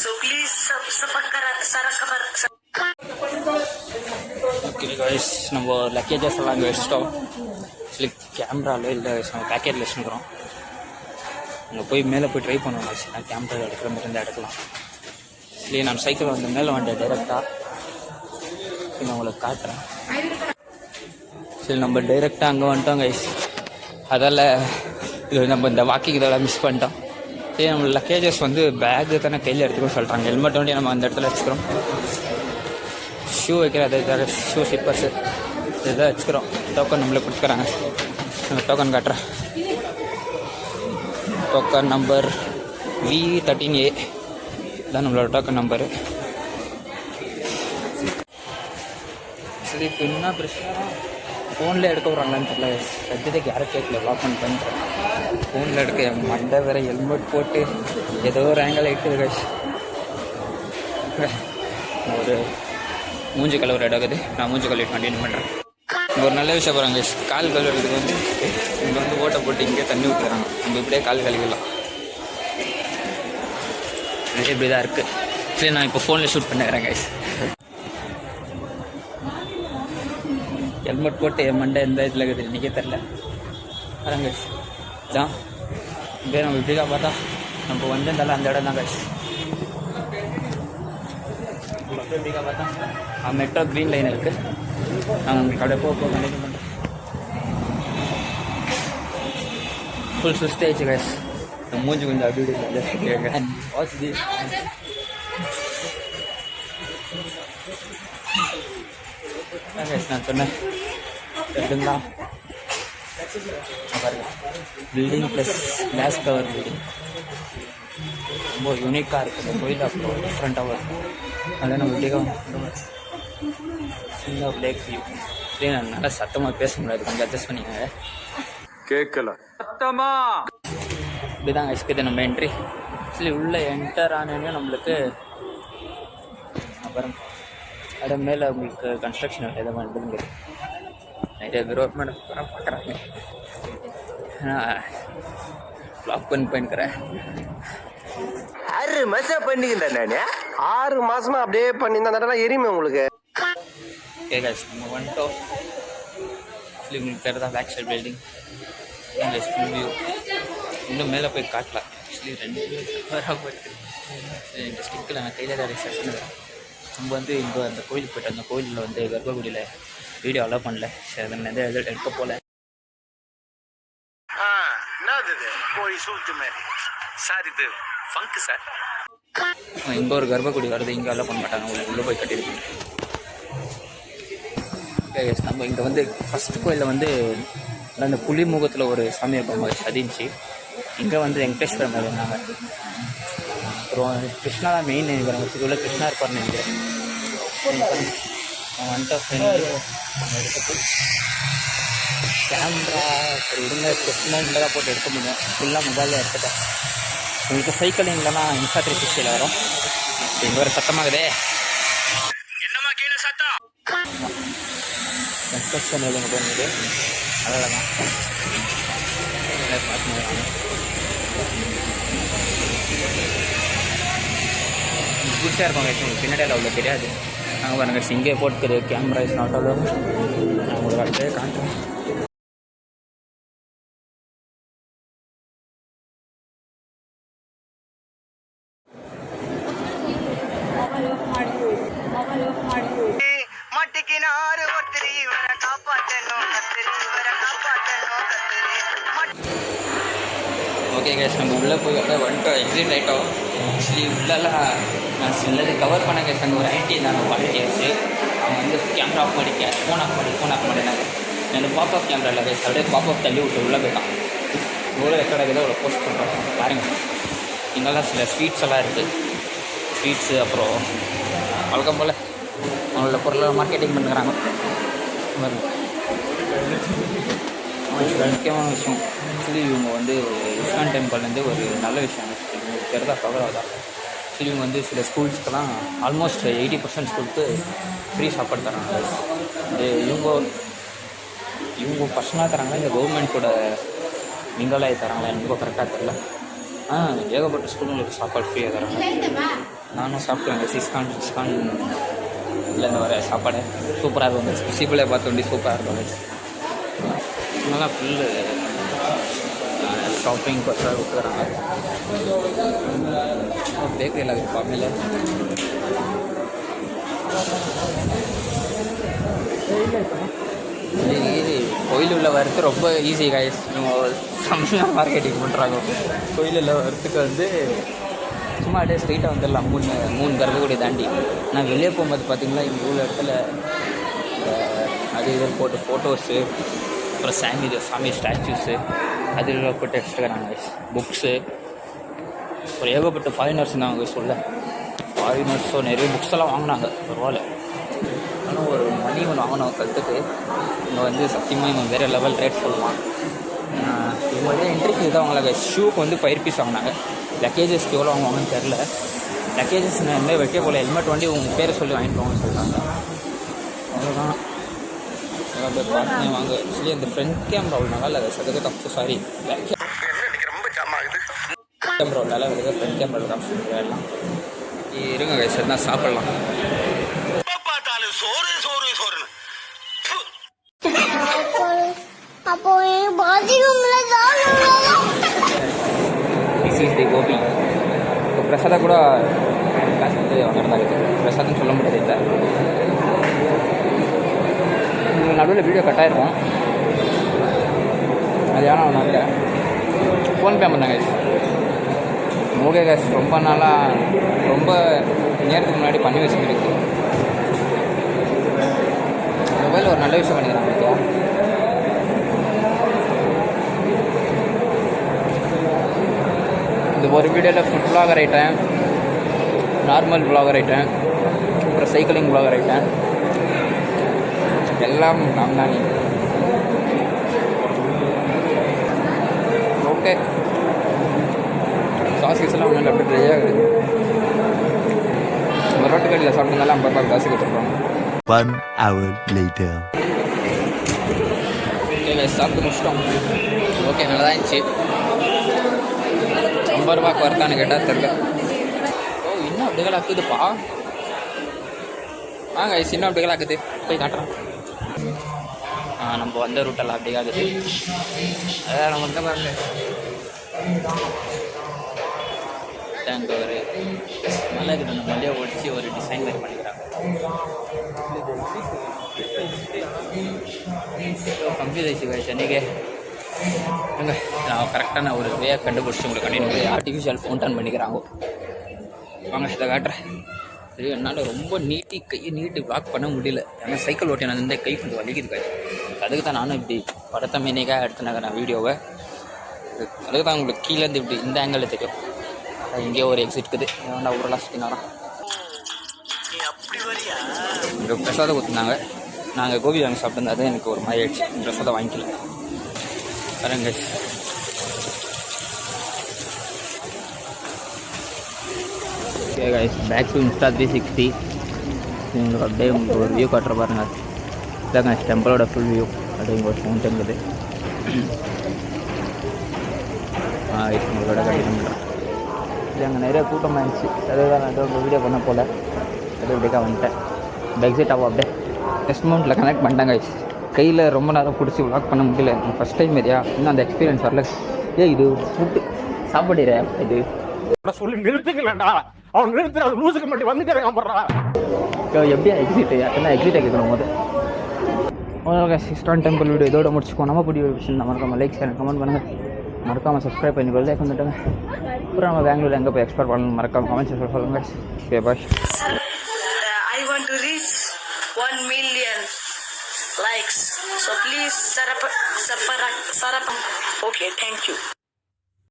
So please okay guys, நம்ம luggages எல்லாம் அங்கே வச்சிட்டோம். ஆக்சுவலி கேமராவில் இல்லை, நம்ம பேக்கெட்டில் வச்சுருக்கிறோம். அங்கே போய் மேலே போய் ட்ரை பண்ணுவோம். ஆக்சுவலாக கேமரா எடுக்கிற மாதிரி இருந்தால் எடுக்கலாம். இல்லையே நான் சைக்கிள் வந்து மேலே வந்துட்டேன் டைரெக்டாக. நான் உங்களுக்கு காட்டுறேன். சரி, நம்ம டைரெக்டாக அங்கே வந்துட்டோம் கைஸ். அதால் இது நம்ம இந்த வாக்கிங் இதெல்லாம் மிஸ் பண்ணிட்டோம். சரி, நம்ம லக்கேஜஸ் வந்து பேக்கு தானே கையில் எடுத்துக்கணும் சொல்கிறாங்க. ஹெல்மெட் வண்டி நம்ம அந்த இடத்துல வச்சுக்கிறோம். ஷூ வைக்கிறது, ஷூ ஸ்லிப்பர்ஸு இதுதான் வச்சுக்கிறோம். டோக்கன் நம்மளே கொடுத்துக்கிறாங்க. நம்ம டோக்கன் காட்டுறேன். டோக்கன் நம்பர் V13A தான் நம்மளோட டோக்கன் நம்பரு. சரி, இப்போ என்ன பிரச்சனை, ஃபோனில் எடுக்க வராங்களான்னு தெரியல. சத்தியத்துக்கு யாரும் கேட்கல, லாக் பண்ணிட்டேன். ஃபோனில் எடுக்க என் மண்டை வேறு ஹெல்மெட் போட்டு ஏதோ ஒரு ஆங்கிள் ஆகிட்டு ஒரு மூஞ்சி கழுவுற இடக்குது. நான் மூஞ்சி கழுவி கண்டினியூ பண்ணுறேன். ஒரு நல்ல விஷயம் போகிறாங்க, கால் கழுவுறதுக்கு வந்து இங்கே வந்து ஓட்டை போட்டு இங்கே தண்ணி ஊற்றுறாங்க. நம்ம இப்படியே கால் கழுவிடலாம். இப்படி தான் இருக்குது. சரி, நான் இப்போ ஃபோனில் ஷூட் பண்ணுறேன் கைஸ். ஹெல்மெட் போட்டு என் மண்டை எந்த இதில் இருக்குது இன்றைக்கே தெரில. அதான் கைஸ் தான் இப்படியே நம்ம இப்படிதான் பார்த்தா நம்ம வந்திருந்தாலும் அந்த இடம் தான் கைஸ். இப்படிக்கா பார்த்தா மெட்ரோ க்ரீன் லைன் இருக்குது. நான் உங்களுக்கு அப்படியே போக கண்டினியூ பண்ணுறேன். ஃபுல் சுஸ்ட் ஆயிடுச்சு கைஸ். மூஞ்சி கொஞ்சம் அப்படி வாட்ச் தி கைஸ். நான் சொன்னேன் எப்படிங்களா பாருங்க, building plus glass cover building ரொம்ப யூனிக்காக இருக்குது. கோயில் அப்புறம் டிஃப்ரெண்ட்டாக இருக்கும். அதில் நம்ம இப்படிக்காக சின்ன லேக் வியூ. சரி, நான் நல்லா சத்தமாக பேச முடியாது, கொஞ்சம் அட்ஜஸ்ட் பண்ணிங்க. கேட்கல சத்தமா இப்படிதான் இருக்குது நம்ம என்ட்ரி. ஆக்சுவலி உள்ளே என்டர் ஆனோடனே நம்மளுக்கு அப்புறம் அது மேலே உங்களுக்கு கன்ஸ்ட்ரக்ஷன் எதை பண்ணுறது நிறைய கவர்மெண்ட் பார்க்குறாங்க. ப்ளாக் பண்ணிக்கிறேன். 6 மாசம் பண்ணிக்கிட்டேன் நானு. 6 மாசமா அப்படியே பண்ணியிருந்தா எரியுமே உங்களுக்கு. நம்ம வந்துட்டோம். ஆக்சுவலி உங்களுக்கு தெரியுதா back side building full view. இன்னும் மேலே போய் காட்டலாம். ஆக்சுவலி 2 போயிட்டு இந்த ஸ்டிக்கில் நான் கையில் தான் செட் பண்ணுறேன். நம்ம வந்து இங்கே அந்த கோயிலுக்கு போய்ட்டு அந்த கோயிலில் வந்து கர்ப்பகுடியில் வீடியோ அலோவ் பண்ணல. சரி, அதை நிறைய எடுக்க போகல. இங்கே ஒரு கர்ப்பகுடி வருது, இங்கே அலோவ் பண்ண மாட்டாங்க. உங்களுக்கு உள்ளே போய் கட்டியிருக்கேன். நம்ம இங்கே வந்து ஃபஸ்ட் கோயிலில் வந்து அந்த புலி முகத்தில் ஒரு சாமி இருப்பாங்க, சதிச்சு. இங்கே வந்து வெங்கடேஸ்வரர் மாதிரி இருந்தாங்க. அப்புறம் கிருஷ்ணா தான் மெயின் நினைக்கிறேன். உள்ள கிருஷ்ணா இருப்பார்னு நினைக்கிறேன். அவன் வந்துட்டு ஃப்ரெண்டு எடுத்துட்டு கேமரா சரி இருங்க, கிருஷ்ணா தான் போட்டு எடுக்க முடியும். ஃபுல்லாக மொபைலில் எடுத்துட்டேன். உங்களுக்கு சைக்கிள் இல்லைன்னா இன்ஸ்டா 360 வரும். இங்கே ஒரு சத்தமாகுதே, என்னமா கீழே சத்தம். கன்ஸ்ட்ரக்ஷன் எதுவும் போனது அதனால தான் பார்த்துன்னு புதுசாக இருக்கும். உங்களுக்கு பின்னாடியில் அவ்வளோ தெரியாது. நாங்கள் பாருங்கள் இங்கே போட்டுக்குது கேமரா இஸ் நாட் அவ்வளோ. நான் உங்களுக்கு அப்படியே காட்டுறேன். ஓகே கேஸ், நம்ம உள்ளே போய் அப்படியே வந்துட்டோம். எக்ஸிட் ஆகிட்டோம். ஆக்சுவலி உள்ளெல்லாம் நான் சிலது கவர் பண்ண கேஸ். அங்கே ஒரு ஐடி நான் பண்ணிட்டேச்சு. அவங்க வந்து கேமரா ஆஃப் பண்ணிக்க ஃபோன் ஆஃப் பண்ணினாங்க. எனக்கு பாப்அப் கேமரா இல்லை கேஸ். அப்படியே பாப்அப் தள்ளி விட்டு உள்ளே போயிட்டான். எவ்வளோ ரெக்கார்ட் ஆகுதோ அவ்வளோ போஸ்ட் பண்ணுறோம் பாருங்கள். இங்கெல்லாம் சில ஸ்வீட்ஸ் எல்லாம் இருக்குது. ஸ்வீட்ஸு அப்புறம் வழக்கம் போல் அவங்களோட பொருளை மார்க்கெட்டிங் பண்ணுறாங்க. முக்கியமான விஷயம் ஆக்சுவலி இவங்க வந்து இஸ்கான் டெம்பிள்லேருந்து ஒரு நல்ல விஷயம் உங்களுக்கு தெரிதா தகவலாக தான். ஆக்சுவலி இவங்க வந்து சில ஸ்கூல்ஸ்க்கெல்லாம் ஆல்மோஸ்ட் 80% ஸ்கூலுக்கு ஃப்ரீ சாப்பாடு தராங்க. இவங்க பர்சனலாக தராங்களா இல்லை கவர்மெண்ட் கூட மிங்கலாகி தராங்களா எனக்கு கரெக்டாக தெரியல. ஏகப்பட்ட ஸ்கூலுங்களுக்கு சாப்பாடு ஃப்ரீயாக தராங்க. நானும் சாப்பிட்டேன். இஸ்கான்லேருந்து வர சாப்பாடு சூப்பராக இருக்கும். சிபிளை பார்த்து வண்டி சூப்பராக இருக்கும். நல்லா ஃபுல்லு ஷாப்பிங் பஸ்ஸாக விட்டுறாங்க. பேக்கரியில் இருக்குது பம்மையில். கோயில் உள்ள வரது ரொம்ப ஈஸி காய்ஸ். செம்மையாக மார்க்கெட்டிங் பண்ணுறாங்க. கோயிலில் வரத்துக்கு வந்து சும்மா அப்படியே ஸ்ட்ரெயிட்டாக வந்துடலாம். மூணு கர்ப்பகுடி தாண்டி. நான் வெளியே போகும்போது பார்த்திங்கன்னா இங்கே உள்ள இடத்துல அது இதில் போட்டு ஃபோட்டோஸு, அப்புறம் சாமி ஸ்டாச்சூஸு அதில் போட்டு எடுத்துக்கிறாங்க. புக்ஸு ஒரு ஏகப்பட்ட ஃபாரினர்ஸ் இருந்தாங்க. சொல்ல ஃபாரினர்ஸோ நிறைய புக்ஸ் எல்லாம் வாங்கினாங்க. பரவாயில்ல. ஆனால் ஒரு மணி ஒன்று வாங்கினோம் கற்றுக்கு. இங்கே வந்து சத்தியமாக இவங்க வேறு லெவல் ரேட் சொல்லுவான். இவங்க வந்து என்ட்ரி ஃபீஸ் தான் வாங்கலாங்க. ஷூக்கு வந்து 5 rupees வாங்கினாங்க. லக்கேஜஸ்க்கு எவ்வளோ வாங்குவாங்கன்னு தெரில. லக்கேஜஸ் நான் எந்த வைக்க போல. ஹெல்மெட் வண்டி உங்கள் பேரை சொல்லி வாங்கிட்டு வாங்கன்னு சொல்லிட்டாங்க. அவ்வளோதான். பேர் பார்த்து வாங்க. ஆக்சுவலி அந்த ஃப்ரண்ட் கேமரா அவ்வளோ நல்லா இல்லை. அதுக்கு தப்பு. சாரி, பேக் கேமரா நல்லா இருக்குது. ஃப்ரண்ட் கேமரா தான் வேலாம். இருங்க கைஸ், தான் சாப்பிட்லாம். கோபி இப்போ பிரசாதா கூட காசு வந்து வாங்குறதா இருக்குது. பிரசாதம் சொல்ல முடியாது. இல்லை நடுவில் வீடியோ கட்டாயிருக்கும். அது ஏன்னா ஒன்றும் ஃபோன்பே பண்ணாங்க. ஓகே கேஸ், ரொம்ப நாளாக ரொம்ப நேரத்துக்கு முன்னாடி பண்ணி வச்சுருக்கு. மொபைல் ஒரு நல்ல விஷயம் பண்ணிக்கிறாங்க. ஓகே, இந்த ஒரு வீடியோவில் ஃபுட் வ்ளாகர் ஆகிட்டேன், நார்மல் வ்ளாகர் ஆகிட்டேன், அப்புறம் சைக்கிளிங் வ்ளாகர் ஆகிட்டேன். எல்லாம் நாம் தான். ஓகே, சாஸ்கெல்லாம் ஒன்றும் அப்படி ட்ரை ஆகுது. ஒரு ரோட்டு கடையில் சாப்பிட்டதால 50 ரூபாய் காசு கொடுத்துருப்பாங்க. 1 hour later. ஓகே, சாப்பிட்டு முடிச்சிட்டோம். ஓகே, நல்லா தான் இருந்துச்சு. 50 ரூபாய்க்கு வரத்தான்னு கேட்டால் தெரியல. ஓ, இன்னும் அப்படிகள் ஆக்குதுப்பா. வாங்க, இன்னும் அப்படிகள் ஆக்குது. போய் காட்டுறேன். நம்ம வந்த ரூட்டெல்லாம் அப்படி ஆகுது. அதான் நம்ம வந்து பாருங்க, டேங்க் ஒரு நல்லா இருக்குது. நம்ம வண்டியை ஒடிச்சு ஒரு டிசைன் மாதிரி பண்ணிக்கிறாங்க. கம்ப்யூட்டர் ஆயிடுச்சு சென்னைக்கு. எங்க நான் கரெக்டான ஒரு வே கண்டுபிடிச்சி உங்களுக்கு கண்டினியூ ஆர்டிஃபிஷியல் ஃபவுண்டன் பண்ணிக்கிறாங்க. வாங்க, இதை காட்டுறேன். சரி, என்னால் ரொம்ப கையை நீட்டி வாக் பண்ண முடியல. ஏன்னா சைக்கிள் ஓட்டி நான் இந்த கை கொஞ்சம் வலிக்குது காய். அதுக்கு தான் நானும் இப்படி படத்தை மீனிக்காக எடுத்துனாங்க நான் வீடியோவை. அதுக்கு தான் உங்களுக்கு கீழேருந்து இப்படி இந்த ஆங்கிளில் தெரியும். இங்கேயே ஒரு எக்ஸிட் இருக்குது. ஏன்னா ஊரெல்லாம் சுற்றினாராம். இங்கே பிரசாதம் கொடுத்துருந்தாங்க. நாங்கள் கோபி வாங்கி சாப்பிட்டுருந்தா எனக்கு ஒரு மாதிரி ஆயிடுச்சு. பிரசாதம் வாங்கிக்கல. பாருங்க, பேக் டு இன்ஸ்டா 360. உங்களுக்கு அப்படியே உங்களுக்கு ஒரு வியூ காட்டுற பாருங்க. இதாங்க டெம்பிளோட ஃபுல் வியூ. அப்படியே இங்கே ஒரு ஃபவுண்டன் இருக்குது. உங்களோட கட்டிடம் இது அங்கே நிறைய கூட்டமாக இருந்துச்சு. அதுதான் நான் ஒரு வீடியோ பண்ண போல் அது இப்படிக்கா வந்துட்டேன். எக்ஸிட் ஆகும். அப்படியே டெஸ்ட் மவுண்ட்டில் கனெக்ட் பண்ணிட்டாங்க. கையில் ரொம்ப நேரம் பிடிச்சி வாக் பண்ண முடியல. ஃபஸ்ட் டைம் மாதிரியா இன்னும் அந்த எக்ஸ்பீரியன்ஸ் வரல. இது ஃபுட்டு சாப்பிடுற இது சொல்லி நிறுத்துக்கலடா. அவன் நிறுத்துற லூசுக்கு மட்டும் வந்துட்டு எப்படியா எக்ஸிட் எல்லாம் எக்ஸிட் ஆகிக்கணும் போது. ஓகே, சிஸ்டான் டெம்பிள் வீடியோ இதோட முடிச்சுக்கோ. நம்ம பிடிச்ச விஷயம் மறக்காமல் லைக் ஷேர் கமெண்ட் பண்ணுங்கள். மறக்காமல் சப்ஸ்கிரைப் பண்ணிக்கொள்ள வந்துட்டுங்க. அப்புறம் நம்ம பெங்களூர் எங்கே போய் எக்ஸ்ப்ளோர் பண்ணணும் மறக்காமல் கமெண்ட் செக்ஷன் சொல்லுங்கள். Okay, bye. I want to reach 1 million likes. So please, sarap. Okay, thank you.